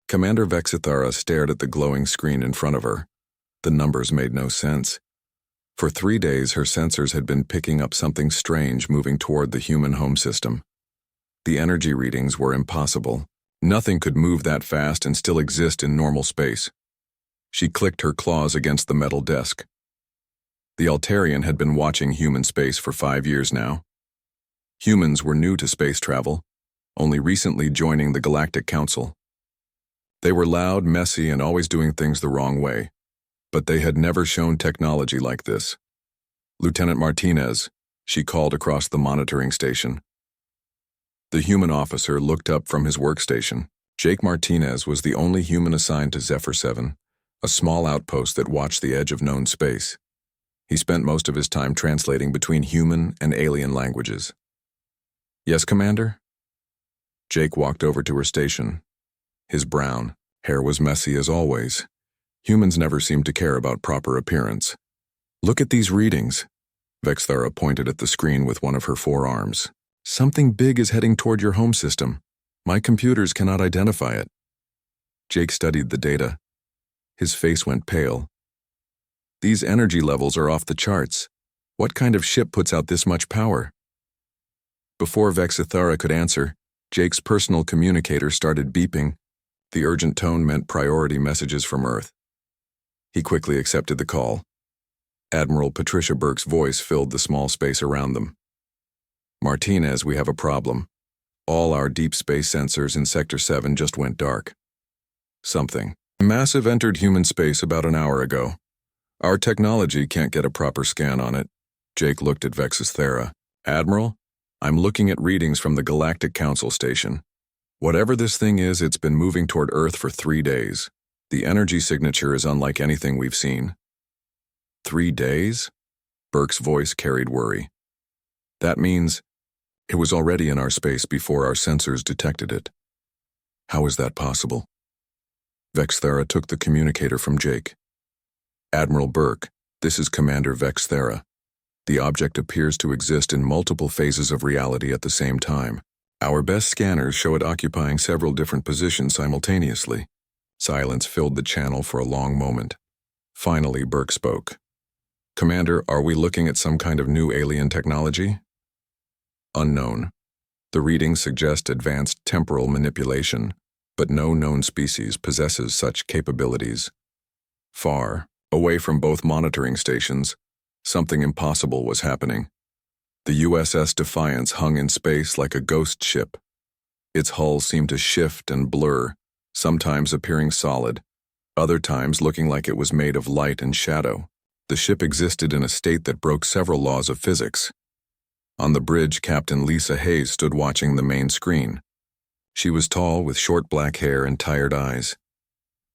Commander Vexithara stared at the glowing screen in front of her. The numbers made no sense. For 3 days, her sensors had been picking up something strange moving toward the human home system. The energy readings were impossible. Nothing could move that fast and still exist in normal space. She clicked her claws against the metal desk. The Altarian had been watching human space for 5 years now. Humans were new to space travel, only recently joining the Galactic Council. They were loud, messy, and always doing things the wrong way, but they had never shown technology like this. Lieutenant Martinez, she called across the monitoring station. The human officer looked up from his workstation. Jake Martinez was the only human assigned to Zephyr 7, a small outpost that watched the edge of known space. He spent most of his time translating between human and alien languages. Yes, Commander? Jake walked over to her station. His brown hair was messy as always. Humans never seemed to care about proper appearance. Look at these readings. Vexthara pointed at the screen with one of her forearms. Something big is heading toward your home system. My computers cannot identify it. Jake studied the data. His face went pale. These energy levels are off the charts. What kind of ship puts out this much power? Before Vexithara could answer, Jake's personal communicator started beeping. The urgent tone meant priority messages from Earth. He quickly accepted the call. Admiral Patricia Burke's voice filled the small space around them. Martinez, we have a problem. All our deep space sensors in Sector 7 just went dark. Something massive entered human space about an hour ago. Our technology can't get a proper scan on it. Jake looked at Vexithara. Admiral, I'm looking at readings from the Galactic Council station. Whatever this thing is, it's been moving toward Earth for 3 days. The energy signature is unlike anything we've seen. 3 days? Burke's voice carried worry. That means it was already in our space before our sensors detected it. How is that possible? Vexthara took the communicator from Jake. Admiral Burke, this is Commander Vexthara. The object appears to exist in multiple phases of reality at the same time. Our best scanners show it occupying several different positions simultaneously. Silence filled the channel for a long moment. Finally, Burke spoke. Commander, are we looking at some kind of new alien technology? Unknown. The readings suggest advanced temporal manipulation, but no known species possesses such capabilities. Far, away from both monitoring stations, something impossible was happening. The USS Defiance hung in space like a ghost ship. Its hull seemed to shift and blur, sometimes appearing solid, other times looking like it was made of light and shadow. The ship existed in a state that broke several laws of physics. On the bridge, Captain Lisa Hayes stood watching the main screen. She was tall, with short black hair and tired eyes.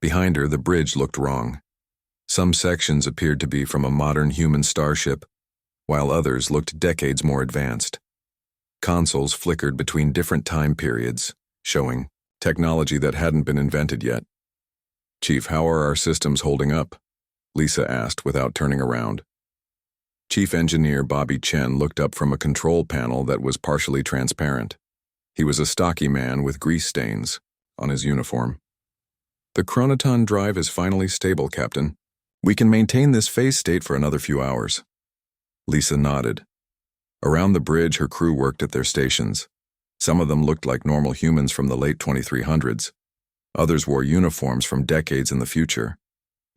Behind her, the bridge looked wrong. Some sections appeared to be from a modern human starship, while others looked decades more advanced. Consoles flickered between different time periods, showing technology that hadn't been invented yet. Chief, how are our systems holding up? Lisa asked without turning around. Chief Engineer Bobby Chen looked up from a control panel that was partially transparent. He was a stocky man with grease stains on his uniform. The chronoton drive is finally stable, Captain. We can maintain this phase state for another few hours. Lisa nodded. Around the bridge, her crew worked at their stations. Some of them looked like normal humans from the late 2300s. Others wore uniforms from decades in the future.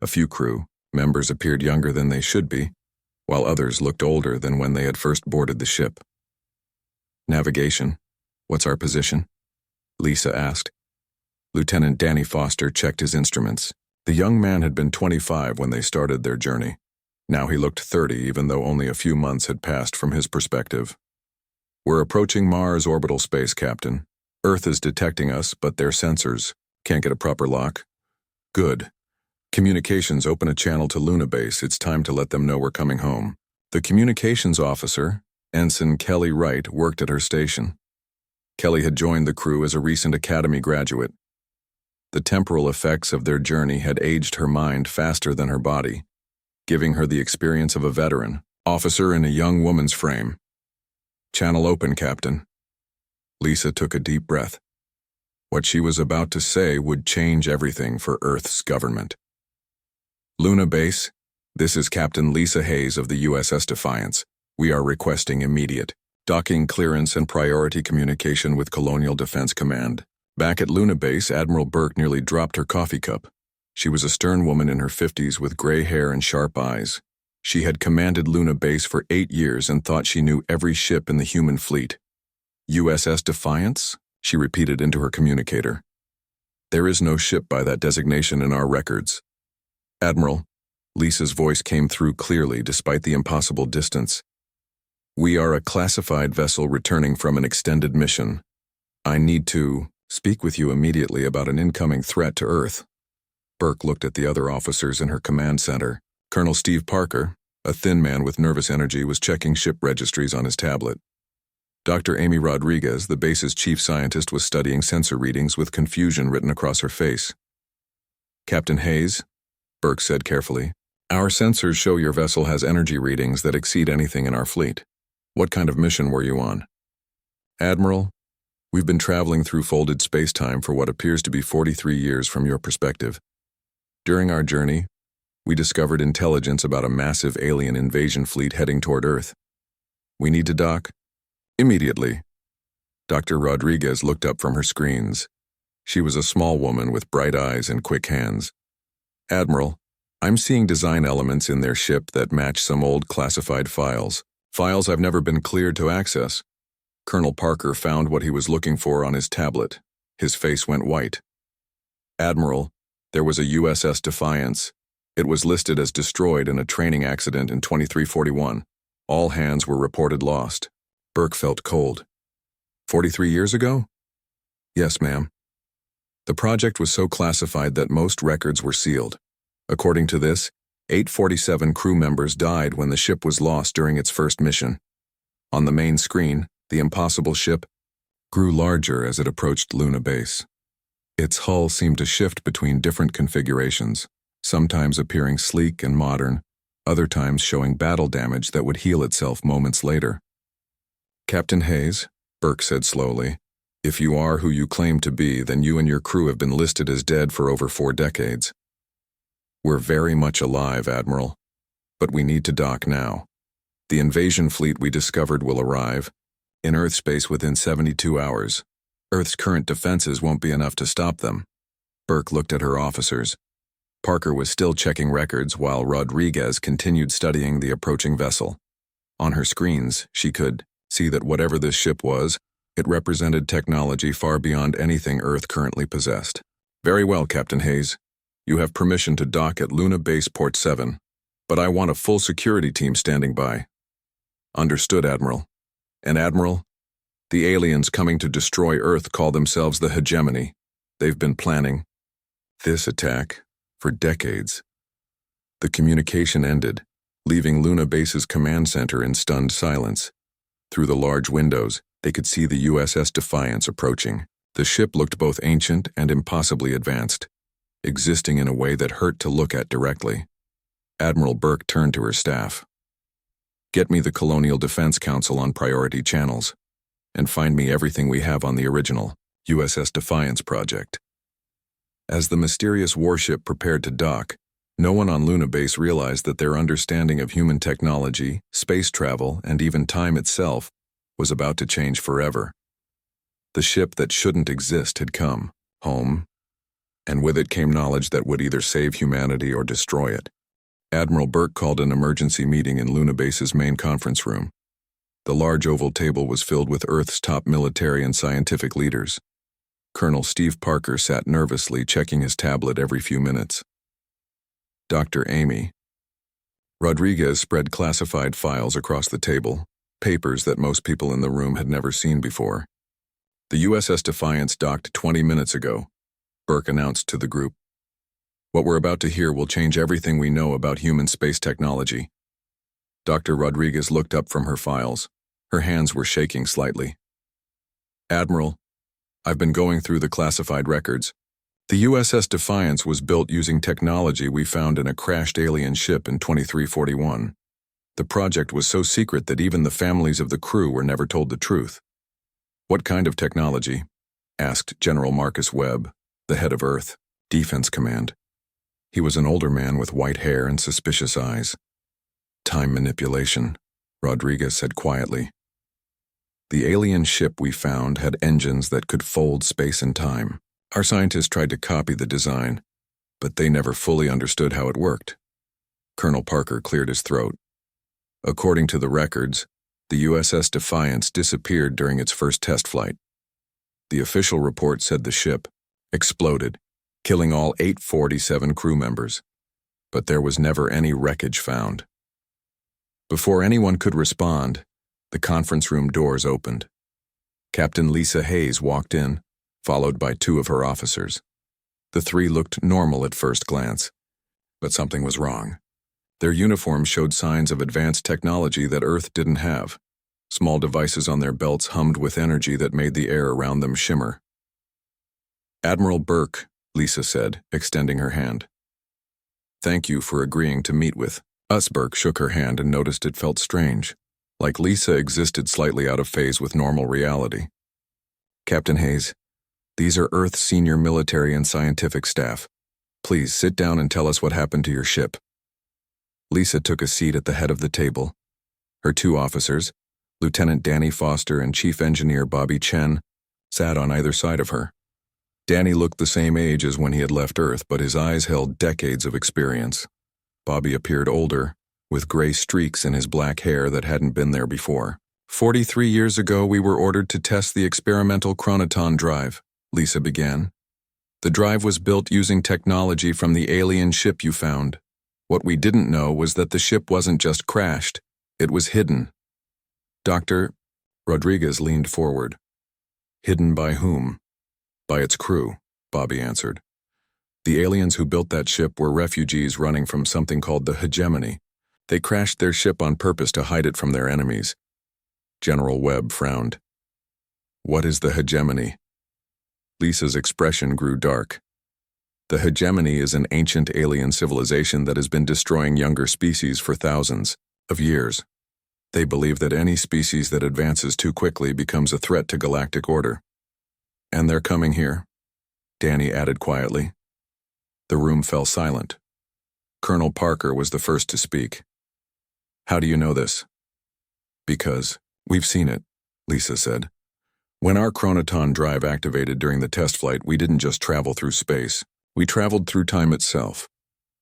A few crew members appeared younger than they should be, while others looked older than when they had first boarded the ship. Navigation. What's our position? Lisa asked. Lieutenant Danny Foster checked his instruments. The young man had been 25 when they started their journey. Now he looked 30, even though only a few months had passed from his perspective. We're approaching Mars orbital space, Captain. Earth is detecting us, but their sensors can't get a proper lock. Good. Communications, open a channel to Luna Base. It's time to let them know we're coming home. The communications officer, Ensign Kelly Wright, worked at her station. Kelly had joined the crew as a recent academy graduate. The temporal effects of their journey had aged her mind faster than her body, giving her the experience of a veteran, officer in a young woman's frame. Channel open, Captain. Lisa took a deep breath. What she was about to say would change everything for Earth's government. Luna Base, this is Captain Lisa Hayes of the USS Defiance. We are requesting immediate docking clearance and priority communication with Colonial Defense Command. Back at Luna Base, Admiral Burke nearly dropped her coffee cup. She was a stern woman in her 50s with gray hair and sharp eyes. She had commanded Luna Base for 8 years and thought she knew every ship in the human fleet. USS Defiance? She repeated into her communicator. There is no ship by that designation in our records. Admiral, Lisa's voice came through clearly despite the impossible distance. We are a classified vessel returning from an extended mission. I need to speak with you immediately about an incoming threat to Earth. Burke looked at the other officers in her command center. Colonel Steve Parker, a thin man with nervous energy, was checking ship registries on his tablet. Dr. Amy Rodriguez, the base's chief scientist, was studying sensor readings with confusion written across her face. Captain Hayes, Burke said carefully, our sensors show your vessel has energy readings that exceed anything in our fleet. What kind of mission were you on? Admiral, we've been traveling through folded space-time for what appears to be 43 years from your perspective. During our journey, we discovered intelligence about a massive alien invasion fleet heading toward Earth. We need to dock immediately. Dr. Rodriguez looked up from her screens. She was a small woman with bright eyes and quick hands. Admiral, I'm seeing design elements in their ship that match some old classified files. Files I've never been cleared to access. Colonel Parker found what he was looking for on his tablet. His face went white. Admiral, there was a USS Defiance. It was listed as destroyed in a training accident in 2341. All hands were reported lost. Burke felt cold. 43 years ago? Yes, ma'am. The project was so classified that most records were sealed. According to this, 847 crew members died when the ship was lost during its first mission. On the main screen, the impossible ship grew larger as it approached Luna Base. Its hull seemed to shift between different configurations, sometimes appearing sleek and modern, other times showing battle damage that would heal itself moments later. Captain Hayes, Burke said slowly, if you are who you claim to be, then you and your crew have been listed as dead for over 4 decades. We're very much alive, Admiral, but we need to dock now. The invasion fleet we discovered will arrive in Earth space within 72 hours. Earth's current defenses won't be enough to stop them. Burke looked at her officers. Parker was still checking records while Rodriguez continued studying the approaching vessel. On her screens, she could see that whatever this ship was, it represented technology far beyond anything Earth currently possessed. Very well, Captain Hayes. You have permission to dock at Luna Base Port 7, but I want a full security team standing by. Understood, Admiral. And Admiral, the aliens coming to destroy Earth call themselves the Hegemony. They've been planning this attack for decades. The communication ended, leaving Luna Base's command center in stunned silence. Through the large windows, they could see the USS Defiance approaching. The ship looked both ancient and impossibly advanced, existing in a way that hurt to look at directly. Admiral Burke turned to her staff. Get me the Colonial Defense Council on priority channels, and find me everything we have on the original USS Defiance project. As the mysterious warship prepared to dock, no one on Luna Base realized that their understanding of human technology, space travel, and even time itself was about to change forever. The ship that shouldn't exist had come home, and with it came knowledge that would either save humanity or destroy it. Admiral Burke called an emergency meeting in Luna Base's main conference room. The large oval table was filled with Earth's top military and scientific leaders. Colonel Steve Parker sat nervously checking his tablet every few minutes. Dr. Amy Rodriguez spread classified files across the table, papers that most people in the room had never seen before. The USS Defiance docked 20 minutes ago, Burke announced to the group. What we're about to hear will change everything we know about human space technology. Dr. Rodriguez looked up from her files. Her hands were shaking slightly. Admiral, I've been going through the classified records. The USS Defiance was built using technology we found in a crashed alien ship in 2341. The project was so secret that even the families of the crew were never told the truth. What kind of technology? asked General Marcus Webb, the head of Earth Defense Command. He was an older man with white hair and suspicious eyes. Time manipulation, Rodriguez said quietly. The alien ship we found had engines that could fold space and time. Our scientists tried to copy the design, but they never fully understood how it worked. Colonel Parker cleared his throat. According to the records, the USS Defiance disappeared during its first test flight. The official report said the ship exploded, killing all 847 crew members, but there was never any wreckage found. Before anyone could respond, the conference room doors opened. Captain Lisa Hayes walked in, followed by two of her officers. The three looked normal at first glance, but something was wrong. Their uniforms showed signs of advanced technology that Earth didn't have. Small devices on their belts hummed with energy that made the air around them shimmer. Admiral Burke, Lisa said, extending her hand. Thank you for agreeing to meet with us. Burke shook her hand and noticed it felt strange, like Lisa existed slightly out of phase with normal reality. Captain Hayes, these are Earth's senior military and scientific staff. Please sit down and tell us what happened to your ship. Lisa took a seat at the head of the table. Her two officers, Lieutenant Danny Foster and Chief Engineer Bobby Chen, sat on either side of her. Danny looked the same age as when he had left Earth, but his eyes held decades of experience. Bobby appeared older, with gray streaks in his black hair that hadn't been there before. 43 years ago, we were ordered to test the experimental chronoton drive, Lisa began. The drive was built using technology from the alien ship you found. What we didn't know was that the ship wasn't just crashed, it was hidden. Dr. Rodriguez leaned forward. Hidden by whom? By its crew, Bobby answered. The aliens who built that ship were refugees running from something called the hegemony. They crashed their ship on purpose to hide it from their enemies. General Webb frowned. What is the hegemony? Lisa's expression grew dark. The hegemony is an ancient alien civilization that has been destroying younger species for thousands of years. They believe that any species that advances too quickly becomes a threat to galactic order. And they're coming here, Danny added quietly. The room fell silent. Colonel Parker was the first to speak. How do you know this? Because we've seen it, Lisa said. When our chronoton drive activated during the test flight, we didn't just travel through space. We traveled through time itself.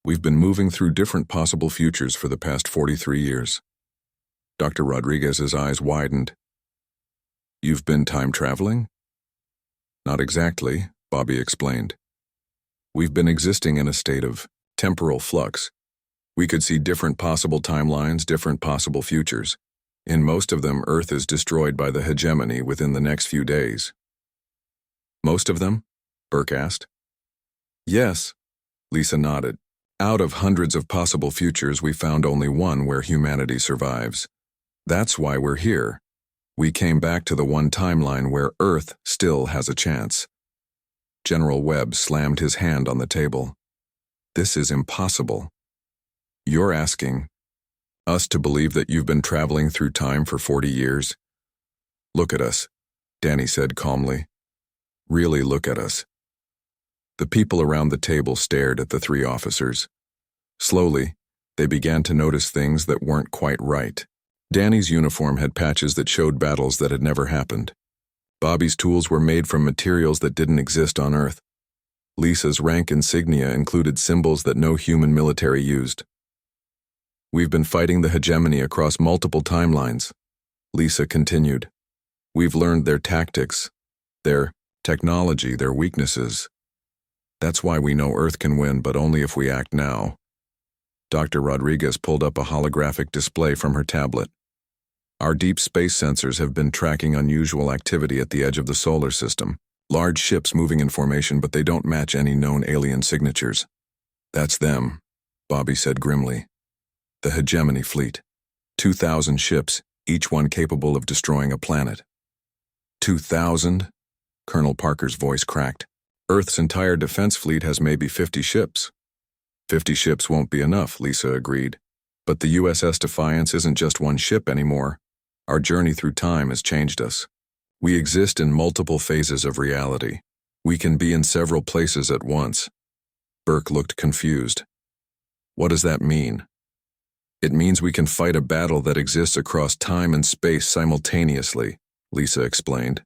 We've been moving through different possible futures for the past 43 years. Dr. Rodriguez's eyes widened. You've been time traveling? Not exactly, Bobby explained. We've been existing in a state of temporal flux. We could see different possible timelines, different possible futures. In most of them, Earth is destroyed by the hegemony within the next few days. Most of them? Burke asked. Yes, Lisa nodded. Out of hundreds of possible futures, we found only one where humanity survives. That's why we're here. We came back to the one timeline where Earth still has a chance. General Webb slammed his hand on the table. This is impossible. You're asking us to believe that you've been traveling through time for 40 years? Look at us, Danny said calmly. Really look at us. The people around the table stared at the three officers. Slowly, they began to notice things that weren't quite right. Danny's uniform had patches that showed battles that had never happened. Bobby's tools were made from materials that didn't exist on Earth. Lisa's rank insignia included symbols that no human military used. We've been fighting the hegemony across multiple timelines, Lisa continued. We've learned their tactics, their technology, their weaknesses. That's why we know Earth can win, but only if we act now. Dr. Rodriguez pulled up a holographic display from her tablet. Our deep space sensors have been tracking unusual activity at the edge of the solar system. Large ships moving in formation, but they don't match any known alien signatures. That's them, Bobby said grimly. The hegemony fleet. 2,000 ships, each one capable of destroying a planet. 2,000? Colonel Parker's voice cracked. Earth's entire defense fleet has maybe 50 ships. 50 ships won't be enough, Lisa agreed. But the USS Defiance isn't just one ship anymore. Our journey through time has changed us. We exist in multiple phases of reality. We can be in several places at once. Burke looked confused. What does that mean? It means we can fight a battle that exists across time and space simultaneously, Lisa explained.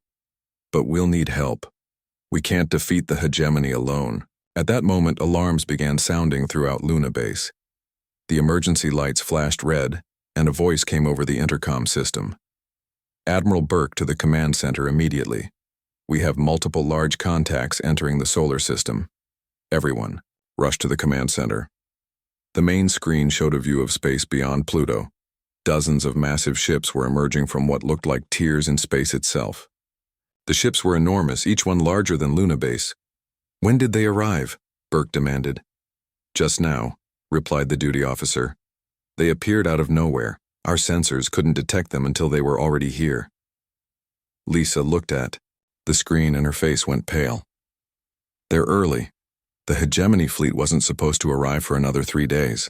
But we'll need help. We can't defeat the hegemony alone. At that moment, alarms began sounding throughout Luna Base. The emergency lights flashed red, and a voice came over the intercom system. Admiral Burke to the command center immediately. We have multiple large contacts entering the solar system. Everyone, rush to the command center. The main screen showed a view of space beyond Pluto. Dozens of massive ships were emerging from what looked like tiers in space itself. The ships were enormous, each one larger than Luna Base. When did they arrive? Burke demanded. Just now, replied the duty officer. They appeared out of nowhere. Our sensors couldn't detect them until they were already here. Lisa looked at the screen and her face went pale. They're early. The hegemony fleet wasn't supposed to arrive for another 3 days.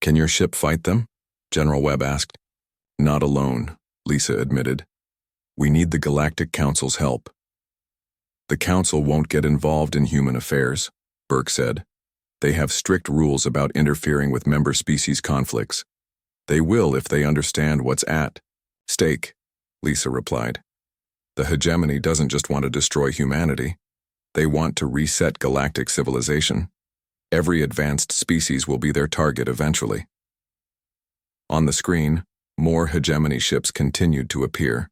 Can your ship fight them? General Webb asked. Not alone, Lisa admitted. We need the Galactic Council's help. The Council won't get involved in human affairs, Burke said. They have strict rules about interfering with member species conflicts. They will if they understand what's at stake, Lisa replied. The hegemony doesn't just want to destroy humanity. They want to reset galactic civilization. Every advanced species will be their target eventually. On the screen, more hegemony ships continued to appear.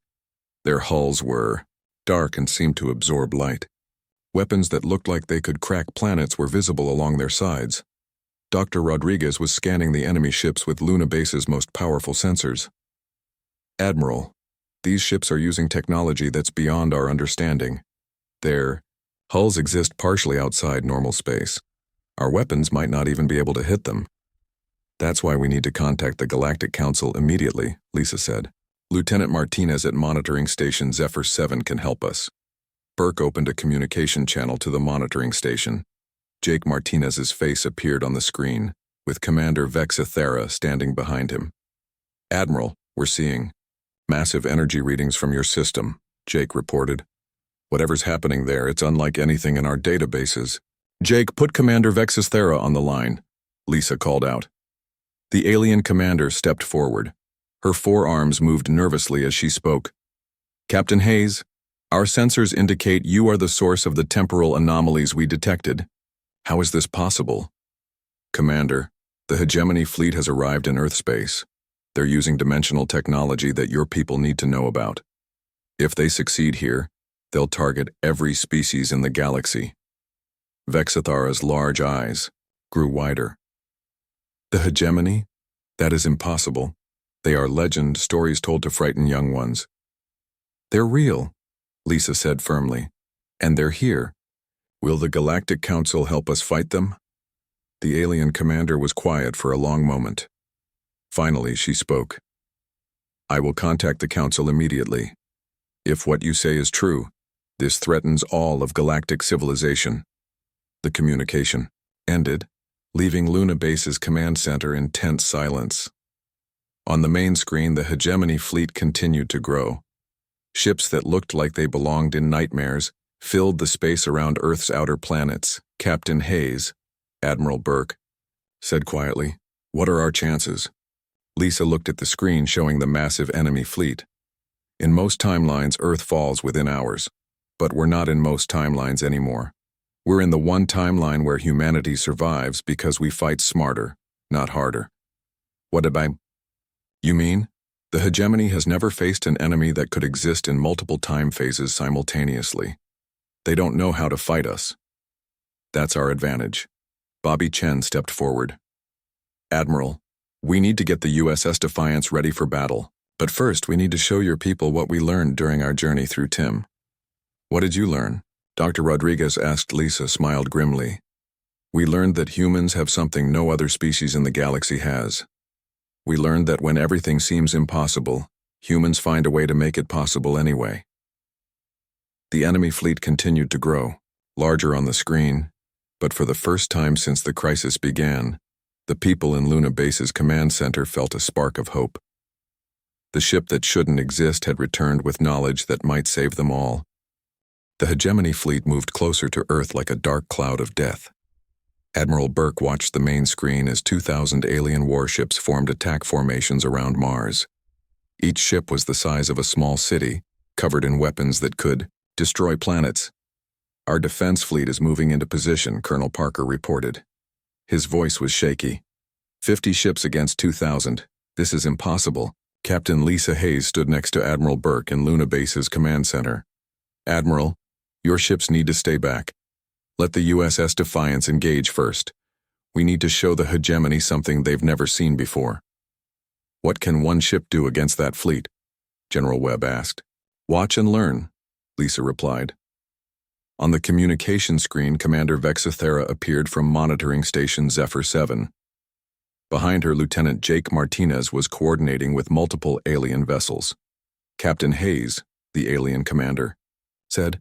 Their hulls were dark and seemed to absorb light. Weapons that looked like they could crack planets were visible along their sides. Dr. Rodriguez was scanning the enemy ships with Luna Base's most powerful sensors. Admiral, these ships are using technology that's beyond our understanding. Their hulls exist partially outside normal space. Our weapons might not even be able to hit them. That's why we need to contact the Galactic Council immediately, Lisa said. Lieutenant Martinez at Monitoring Station Zephyr 7 can help us. Burke opened a communication channel to the monitoring station. Jake Martinez's face appeared on the screen, with Commander Vexithera standing behind him. Admiral, we're seeing massive energy readings from your system, Jake reported. Whatever's happening there, it's unlike anything in our databases. Jake, put Commander Vexithera on the line, Lisa called out. The alien commander stepped forward. Her forearms moved nervously as she spoke. Captain Hayes, our sensors indicate you are the source of the temporal anomalies we detected. How is this possible? Commander, the hegemony fleet has arrived in Earth space. They're using dimensional technology that your people need to know about. If they succeed here, they'll target every species in the galaxy. Vexithara's large eyes grew wider. The hegemony? That is impossible. They are legend stories told to frighten young ones. They're real, Lisa said firmly. And they're here. Will the Galactic Council help us fight them? The alien commander was quiet for a long moment. Finally, she spoke. I will contact the Council immediately. If what you say is true, this threatens all of galactic civilization. The communication ended, leaving Luna Base's command center in tense silence. On the main screen, the hegemony fleet continued to grow. Ships that looked like they belonged in nightmares filled the space around Earth's outer planets. Captain Hayes, Admiral Burke, said quietly, "What are our chances?" Lisa looked at the screen showing the massive enemy fleet. In most timelines, Earth falls within hours, but we're not in most timelines anymore. We're in the one timeline where humanity survives because we fight smarter, not harder. What did I... You mean? The hegemony has never faced an enemy that could exist in multiple time phases simultaneously. They don't know how to fight us. That's our advantage. Bobby Chen stepped forward. Admiral, we need to get the USS Defiance ready for battle, but first we need to show your people what we learned during our journey through Tim. What did you learn? Dr. Rodriguez asked. Lisa smiled grimly. We learned that humans have something no other species in the galaxy has. We learned that when everything seems impossible, humans find a way to make it possible anyway. The enemy fleet continued to grow, larger on the screen, but for the first time since the crisis began, the people in Luna Base's command center felt a spark of hope. The ship that shouldn't exist had returned with knowledge that might save them all. The hegemony fleet moved closer to Earth like a dark cloud of death. Admiral Burke watched the main screen as 2,000 alien warships formed attack formations around Mars. Each ship was the size of a small city, covered in weapons that could destroy planets. "Our defense fleet is moving into position," Colonel Parker reported. His voice was shaky. 50 ships against 2,000. This is impossible. Captain Lisa Hayes stood next to Admiral Burke in Luna Base's command center. "Admiral, your ships need to stay back. Let the USS Defiance engage first. We need to show the hegemony something they've never seen before." "What can one ship do against that fleet?" General Webb asked. "Watch and learn," Lisa replied. On the communication screen, Commander Vexathera appeared from monitoring station Zephyr 7. Behind her, Lieutenant Jake Martinez was coordinating with multiple alien vessels. Captain Hayes, the alien commander, said,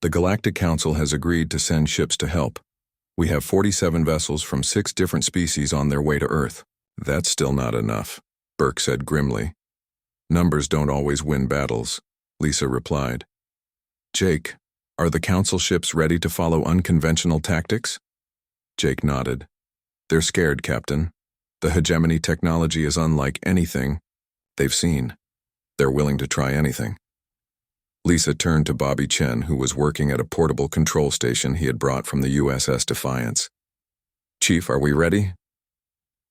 "The Galactic Council has agreed to send ships to help. We have 47 vessels from 6 different species on their way to Earth." "That's still not enough," Burke said grimly. "Numbers don't always win battles," Lisa replied. "Jake, are the Council ships ready to follow unconventional tactics?" Jake nodded. "They're scared, Captain. The hegemony technology is unlike anything they've seen. They're willing to try anything." Lisa turned to Bobby Chen, who was working at a portable control station he had brought from the USS Defiance. "Chief, are we ready?"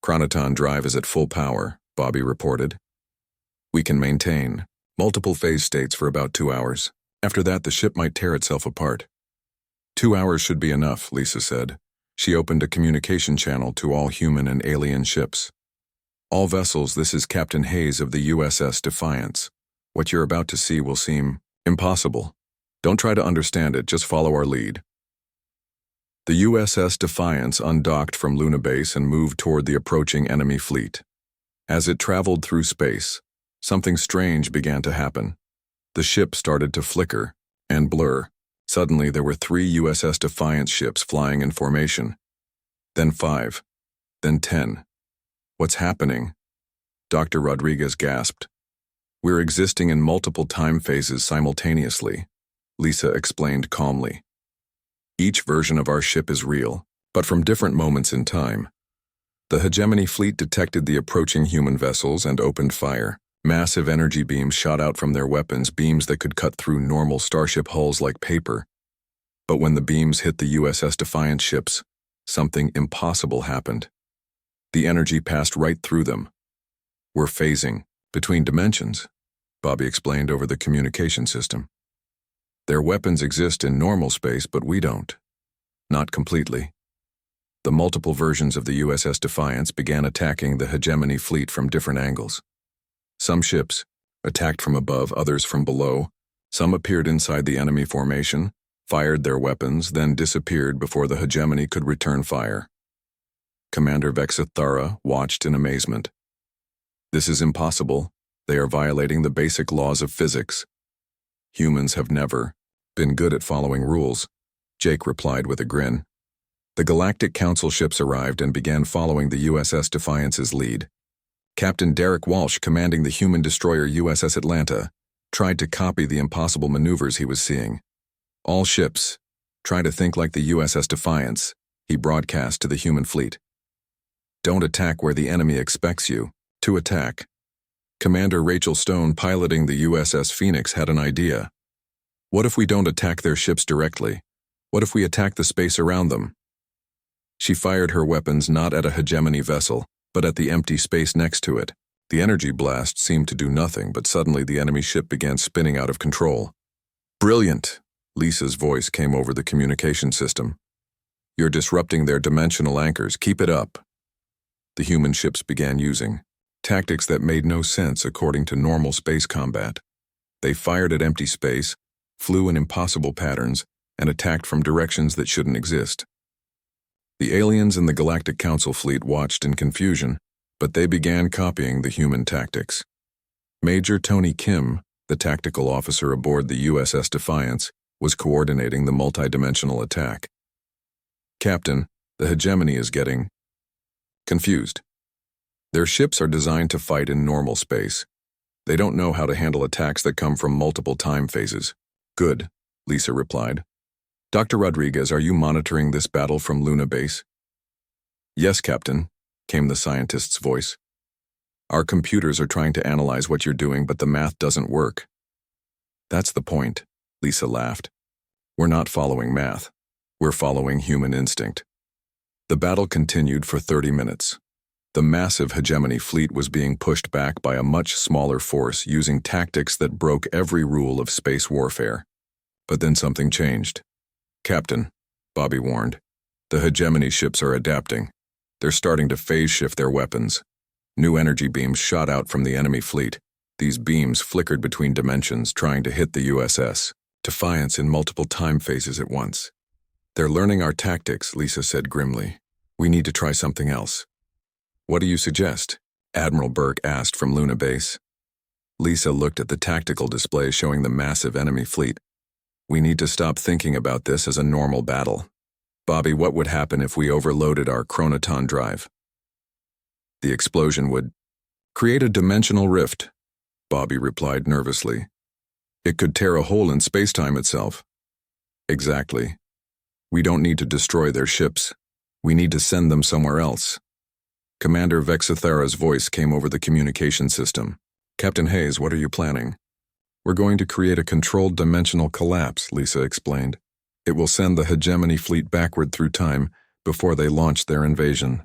"Chronoton drive is at full power," Bobby reported. "We can maintain multiple phase states for about 2 hours. After that, the ship might tear itself apart." 2 hours should be enough," Lisa said. She opened a communication channel to all human and alien ships. "All vessels, this is Captain Hayes of the USS Defiance. What you're about to see will seem impossible. Don't try to understand it, just follow our lead." The USS Defiance undocked from Luna Base and moved toward the approaching enemy fleet. As it traveled through space, something strange began to happen. The ship started to flicker and blur. Suddenly, there were 3 USS Defiance ships flying in formation. Then 5. Then 10. "What's happening?" Dr. Rodriguez gasped. "We're existing in multiple time phases simultaneously," Lisa explained calmly. "Each version of our ship is real, but from different moments in time." The hegemony fleet detected the approaching human vessels and opened fire. Massive energy beams shot out from their weapons, beams that could cut through normal starship hulls like paper. But when the beams hit the USS Defiance ships, something impossible happened. The energy passed right through them. "We're phasing between dimensions," Bobby explained over the communication system. "Their weapons exist in normal space, but we don't. Not completely." The multiple versions of the USS Defiance began attacking the hegemony fleet from different angles. Some ships attacked from above, others from below. Some appeared inside the enemy formation, fired their weapons, then disappeared before the hegemony could return fire. Commander Vexathara watched in amazement. "This is impossible. They are violating the basic laws of physics." "Humans have never been good at following rules," Jake replied with a grin. The Galactic Council ships arrived and began following the USS Defiance's lead. Captain Derek Walsh, commanding the human destroyer USS Atlanta, tried to copy the impossible maneuvers he was seeing. "All ships, try to think like the USS Defiance," he broadcast to the human fleet. "Don't attack where the enemy expects you to attack." Commander Rachel Stone, piloting the USS Phoenix, had an idea. "What if we don't attack their ships directly? What if we attack the space around them?" She fired her weapons not at a hegemony vessel, but at the empty space next to it. The energy blast seemed to do nothing, but suddenly the enemy ship began spinning out of control. "Brilliant!" Lisa's voice came over the communication system. "You're disrupting their dimensional anchors. Keep it up." The human ships began using tactics that made no sense according to normal space combat. They fired at empty space, flew in impossible patterns, and attacked from directions that shouldn't exist. The aliens in the Galactic Council fleet watched in confusion, but they began copying the human tactics. Major Tony Kim, the tactical officer aboard the USS Defiance, was coordinating the multidimensional attack. "Captain, the hegemony is getting confused. Their ships are designed to fight in normal space. They don't know how to handle attacks that come from multiple time phases. Good, Lisa replied. Dr. Rodriguez, are you monitoring this battle from Luna Base? Yes, Captain, came the scientist's voice. Our computers are trying to analyze what you're doing, but the math doesn't work. That's the point, Lisa laughed. We're not following math. We're following human instinct. The battle continued for 30 minutes. The massive hegemony fleet was being pushed back by a much smaller force using tactics that broke every rule of space warfare. But then something changed. Captain, Bobby warned, the hegemony ships are adapting. They're starting to phase shift their weapons. New energy beams shot out from the enemy fleet. These beams flickered between dimensions, trying to hit the USS Defiance in multiple time phases at once. They're learning our tactics, Lisa said grimly. We need to try something else. What do you suggest? Admiral Burke asked from Luna Base. Lisa looked at the tactical display showing the massive enemy fleet. We need to stop thinking about this as a normal battle. Bobby, what would happen if we overloaded our chronoton drive? The explosion would create a dimensional rift, Bobby replied nervously. It could tear a hole in space-time itself. Exactly. We don't need to destroy their ships. We need to send them somewhere else. Commander Vexithara's voice came over the communication system. Captain Hayes, what are you planning? We're going to create a controlled dimensional collapse, Lisa explained. It will send the hegemony fleet backward through time before they launch their invasion.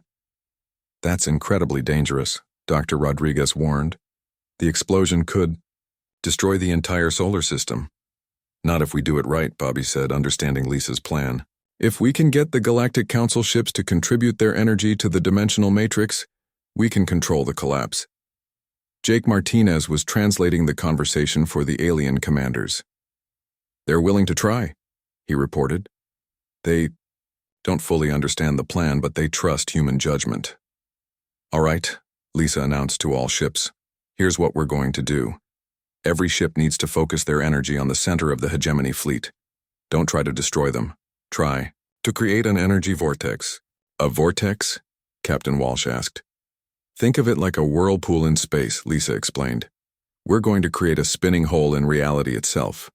That's incredibly dangerous, Dr. Rodriguez warned. The explosion could destroy the entire solar system. Not if we do it right, Bobby said, understanding Lisa's plan. If we can get the Galactic Council ships to contribute their energy to the dimensional matrix, we can control the collapse. Jake Martinez was translating the conversation for the alien commanders. They're willing to try, he reported. They don't fully understand the plan, but they trust human judgment. All right, Lisa announced to all ships. Here's what we're going to do. Every ship needs to focus their energy on the center of the hegemony fleet. Don't try to destroy them. Try to create an energy vortex. A vortex? Captain Walsh asked. Think of it like a whirlpool in space, Lisa explained. We're going to create a spinning hole in reality itself.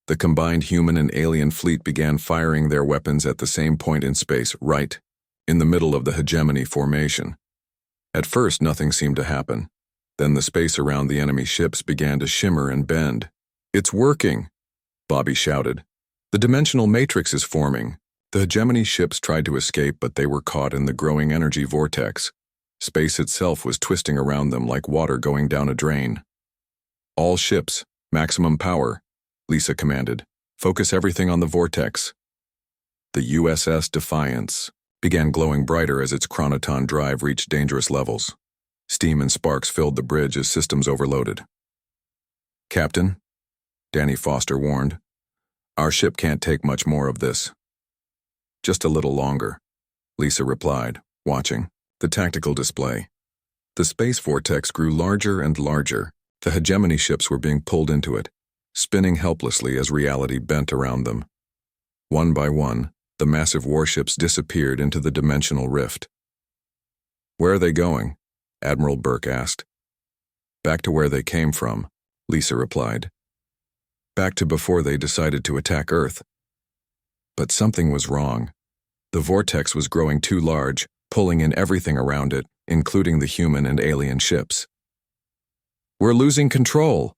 The combined human and alien fleet began firing their weapons at the same point in space, right in the middle of the hegemony formation. At first, nothing seemed to happen. Then the space around the enemy ships began to shimmer and bend. It's working, Bobby shouted. The dimensional matrix is forming. The hegemony ships tried to escape, but they were caught in the growing energy vortex. Space itself was twisting around them like water going down a drain. All ships, maximum power, Lisa commanded. Focus everything on the vortex. The USS Defiance began glowing brighter as its chronoton drive reached dangerous levels. Steam and sparks filled the bridge as systems overloaded. Captain, Danny Foster warned, our ship can't take much more of this. Just a little longer, Lisa replied, watching the tactical display. The space vortex grew larger and larger. The hegemony ships were being pulled into it, spinning helplessly as reality bent around them. One by one, the massive warships disappeared into the dimensional rift. Where are they going? Admiral Burke asked. Back to where they came from, Lisa replied. Back to before they decided to attack Earth. But something was wrong. The vortex was growing too large, pulling in everything around it, including the human and alien ships. We're losing control,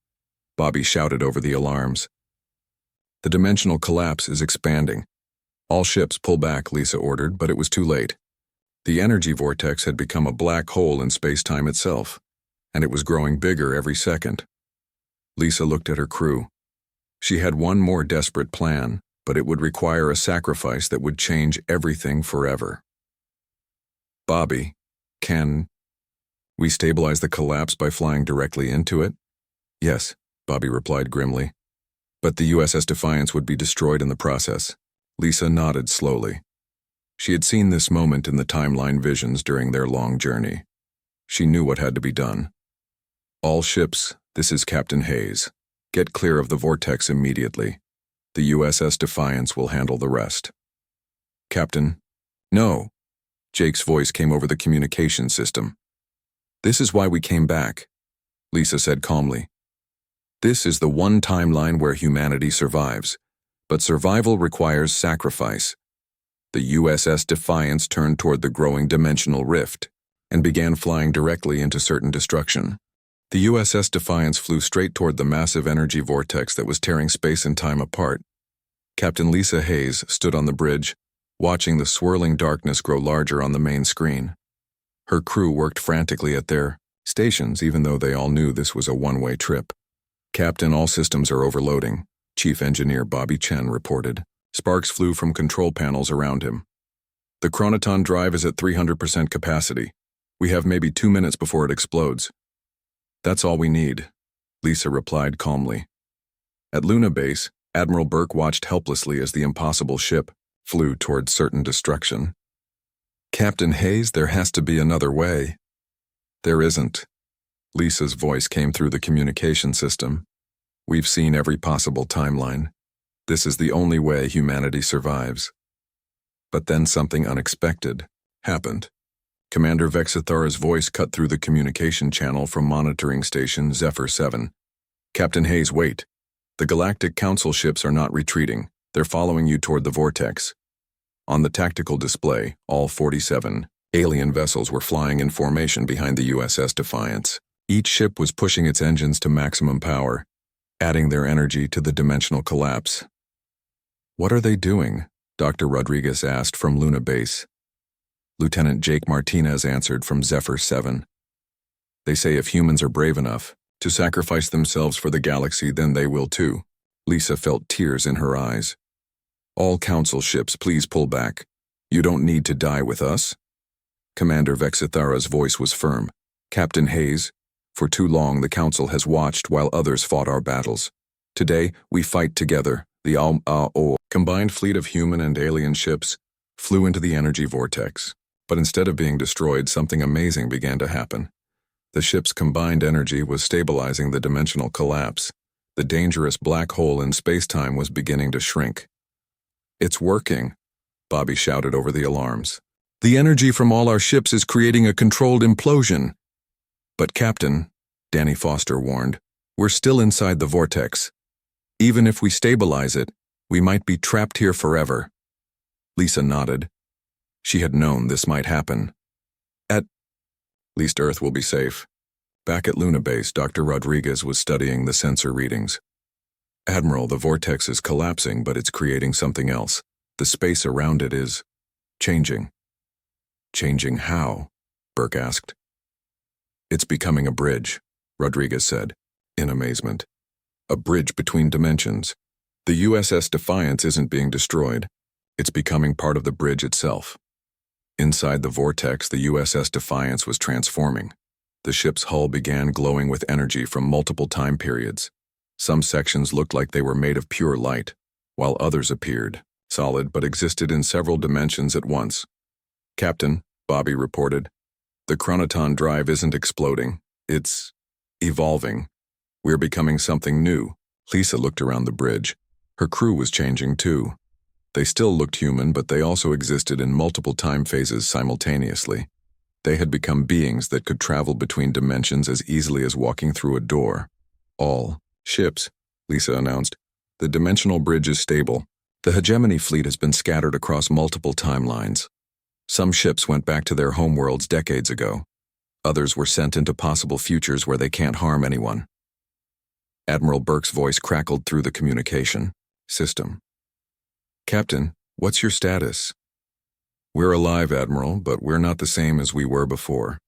Bobby shouted over the alarms. The dimensional collapse is expanding. All ships pull back, Lisa ordered, but it was too late. The energy vortex had become a black hole in space-time itself, and it was growing bigger every second. Lisa looked at her crew. She had one more desperate plan, but it would require a sacrifice that would change everything forever. Bobby, can we stabilize the collapse by flying directly into it? Yes, Bobby replied grimly. But the USS Defiance would be destroyed in the process. Lisa nodded slowly. She had seen this moment in the timeline visions during their long journey. She knew what had to be done. All ships, this is Captain Hayes. Get clear of the vortex immediately. The USS Defiance will handle the rest. Captain? No. Jake's voice came over the communication system. This is why we came back. Lisa said calmly. This is the one timeline where humanity survives, but survival requires sacrifice. The USS Defiance turned toward the growing dimensional rift and began flying directly into certain destruction. The USS Defiance flew straight toward the massive energy vortex that was tearing space and time apart. Captain Lisa Hayes stood on the bridge, watching the swirling darkness grow larger on the main screen. Her crew worked frantically at their stations, even though they all knew this was a one-way trip. Captain, all systems are overloading, Chief Engineer Bobby Chen reported. Sparks flew from control panels around him. The chronoton drive is at 300% capacity. We have maybe 2 minutes before it explodes. That's all we need, Lisa replied calmly. At Luna Base, Admiral Burke watched helplessly as the impossible ship flew toward certain destruction. Captain Hayes, there has to be another way. There isn't. Lisa's voice came through the communication system. We've seen every possible timeline. This is the only way humanity survives. But then something unexpected happened. Commander Vexithara's voice cut through the communication channel from monitoring station Zephyr 7. Captain Hayes, wait. The Galactic Council ships are not retreating. They're following you toward the vortex. On the tactical display, all 47 alien vessels were flying in formation behind the USS Defiance. Each ship was pushing its engines to maximum power, adding their energy to the dimensional collapse. What are they doing? Dr. Rodriguez asked from Luna Base. Lieutenant Jake Martinez answered from Zephyr 7. They say if humans are brave enough to sacrifice themselves for the galaxy, then they will too. Lisa felt tears in her eyes. All Council ships, please pull back. You don't need to die with us. Commander Vexithara's voice was firm. Captain Hayes, for too long the Council has watched while others fought our battles. Today, we fight together. The combined fleet of human and alien ships flew into the energy vortex. But instead of being destroyed, something amazing began to happen. The ship's combined energy was stabilizing the dimensional collapse. The dangerous black hole in space-time was beginning to shrink. It's working, Bobby shouted over the alarms. The energy from all our ships is creating a controlled implosion. But Captain, Danny Foster warned, we're still inside the vortex. Even if we stabilize it, we might be trapped here forever. Lisa nodded. She had known this might happen. At least Earth will be safe. Back at Luna Base, Dr. Rodriguez was studying the sensor readings. Admiral, the vortex is collapsing, but it's creating something else. The space around it is changing. Changing how? Burke asked. It's becoming a bridge, Rodriguez said, in amazement. A bridge between dimensions. The USS Defiance isn't being destroyed. It's becoming part of the bridge itself. Inside the vortex, the USS Defiance was transforming. The ship's hull began glowing with energy from multiple time periods. Some sections looked like they were made of pure light, while others appeared solid but existed in several dimensions at once. Captain, Bobby reported, the chronoton drive isn't exploding. It's evolving. We're becoming something new. Lisa looked around the bridge. Her crew was changing too. They still looked human, but they also existed in multiple time phases simultaneously. They had become beings that could travel between dimensions as easily as walking through a door. All ships, Lisa announced. The dimensional bridge is stable. The hegemony fleet has been scattered across multiple timelines. Some ships went back to their homeworlds decades ago. Others were sent into possible futures where they can't harm anyone. Admiral Burke's voice crackled through the communication system. Captain, what's your status? We're alive, Admiral, but we're not the same as we were before.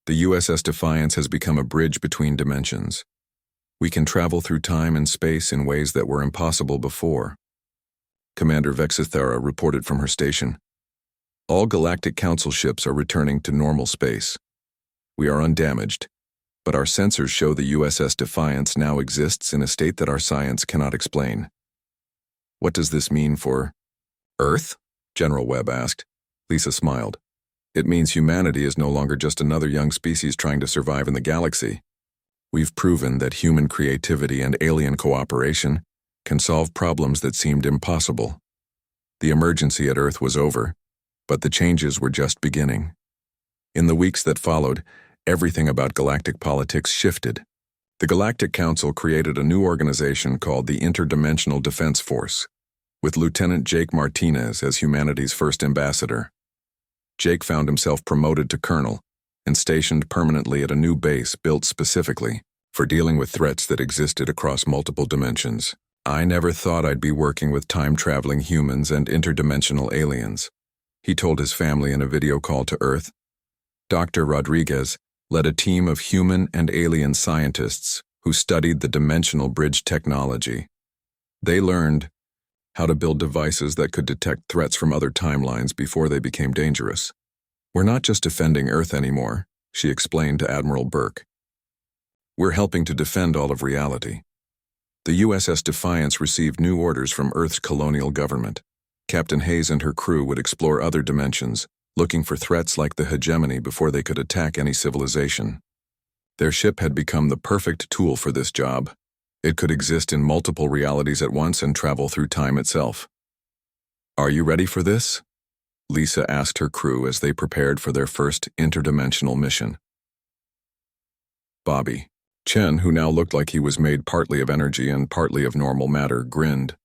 The USS Defiance has become a bridge between dimensions. We can travel through time and space in ways that were impossible before. Commander Vexithara reported from her station. All Galactic Council ships are returning to normal space. We are undamaged, but our sensors show the USS Defiance now exists in a state that our science cannot explain. What does this mean for Earth? General Webb asked. Lisa smiled. It means humanity is no longer just another young species trying to survive in the galaxy. We've proven that human creativity and alien cooperation can solve problems that seemed impossible. The emergency at Earth was over, but the changes were just beginning. In the weeks that followed, everything about galactic politics shifted. The Galactic Council created a new organization called the Interdimensional Defense Force, with Lieutenant Jake Martinez as humanity's first ambassador. Jake found himself promoted to colonel and stationed permanently at a new base built specifically for dealing with threats that existed across multiple dimensions. "I never thought I'd be working with time-traveling humans and interdimensional aliens," he told his family in a video call to Earth. Dr. Rodriguez led a team of human and alien scientists who studied the dimensional bridge technology. They learned how to build devices that could detect threats from other timelines before they became dangerous. "We're not just defending Earth anymore," she explained to Admiral Burke. "We're helping to defend all of reality." The USS Defiance received new orders from Earth's colonial government. Captain Hayes and her crew would explore other dimensions, looking for threats like the hegemony before they could attack any civilization. Their ship had become the perfect tool for this job. It could exist in multiple realities at once and travel through time itself. "Are you ready for this?" Lisa asked her crew as they prepared for their first interdimensional mission. Bobby Chen, who now looked like he was made partly of energy and partly of normal matter, grinned.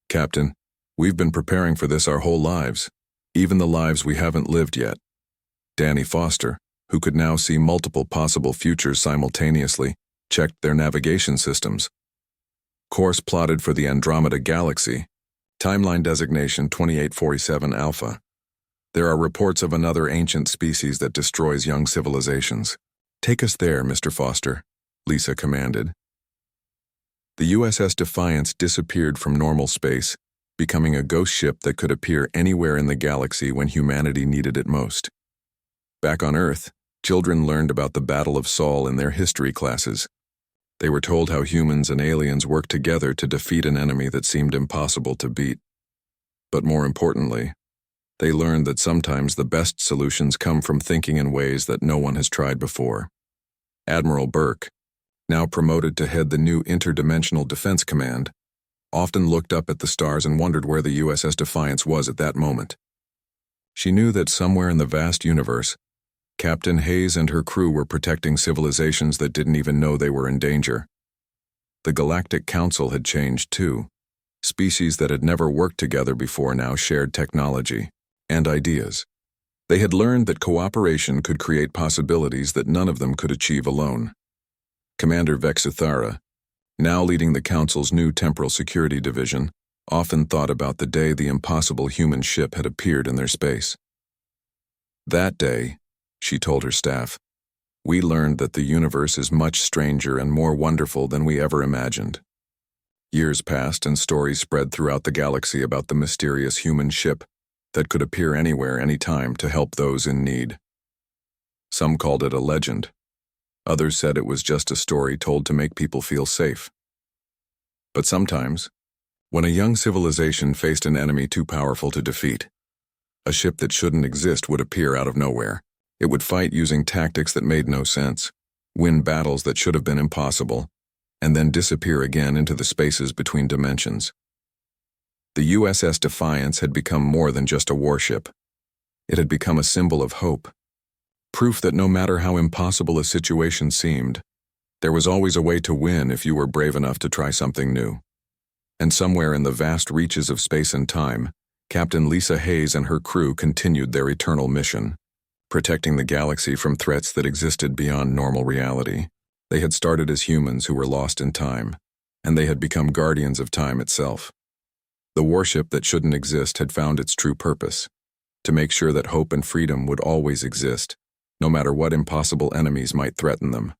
"Captain, we've been preparing for this our whole lives, even the lives we haven't lived yet." Danny Foster, who could now see multiple possible futures simultaneously, checked their navigation systems. "Course plotted for the Andromeda Galaxy. Timeline designation 2847 Alpha. There are reports of another ancient species that destroys young civilizations. Take us there, Mr. Foster," Lisa commanded. The USS Defiance disappeared from normal space, becoming a ghost ship that could appear anywhere in the galaxy when humanity needed it most. Back on Earth, children learned about the Battle of Saul in their history classes. They were told how humans and aliens worked together to defeat an enemy that seemed impossible to beat. But more importantly, they learned that sometimes the best solutions come from thinking in ways that no one has tried before. Admiral Burke, now promoted to head the new Interdimensional Defense Command, often looked up at the stars and wondered where the USS Defiance was at that moment. She knew that somewhere in the vast universe, Captain Hayes and her crew were protecting civilizations that didn't even know they were in danger. The Galactic Council had changed too. Species that had never worked together before now shared technology and ideas. They had learned that cooperation could create possibilities that none of them could achieve alone. Commander Vexithara, now leading the Council's new Temporal Security Division, often thought about the day the impossible human ship had appeared in their space. "That day," she told her staff, "we learned that the universe is much stranger and more wonderful than we ever imagined." Years passed and stories spread throughout the galaxy about the mysterious human ship that could appear anywhere, anytime to help those in need. Some called it a legend. Others said it was just a story told to make people feel safe. But sometimes, when a young civilization faced an enemy too powerful to defeat, a ship that shouldn't exist would appear out of nowhere. It would fight using tactics that made no sense, win battles that should have been impossible, and then disappear again into the spaces between dimensions. The USS Defiance had become more than just a warship. It had become a symbol of hope, proof that no matter how impossible a situation seemed, there was always a way to win if you were brave enough to try something new. And somewhere in the vast reaches of space and time, Captain Lisa Hayes and her crew continued their eternal mission, protecting the galaxy from threats that existed beyond normal reality. They had started as humans who were lost in time, and they had become guardians of time itself. The warship that shouldn't exist had found its true purpose, to make sure that hope and freedom would always exist, no matter what impossible enemies might threaten them.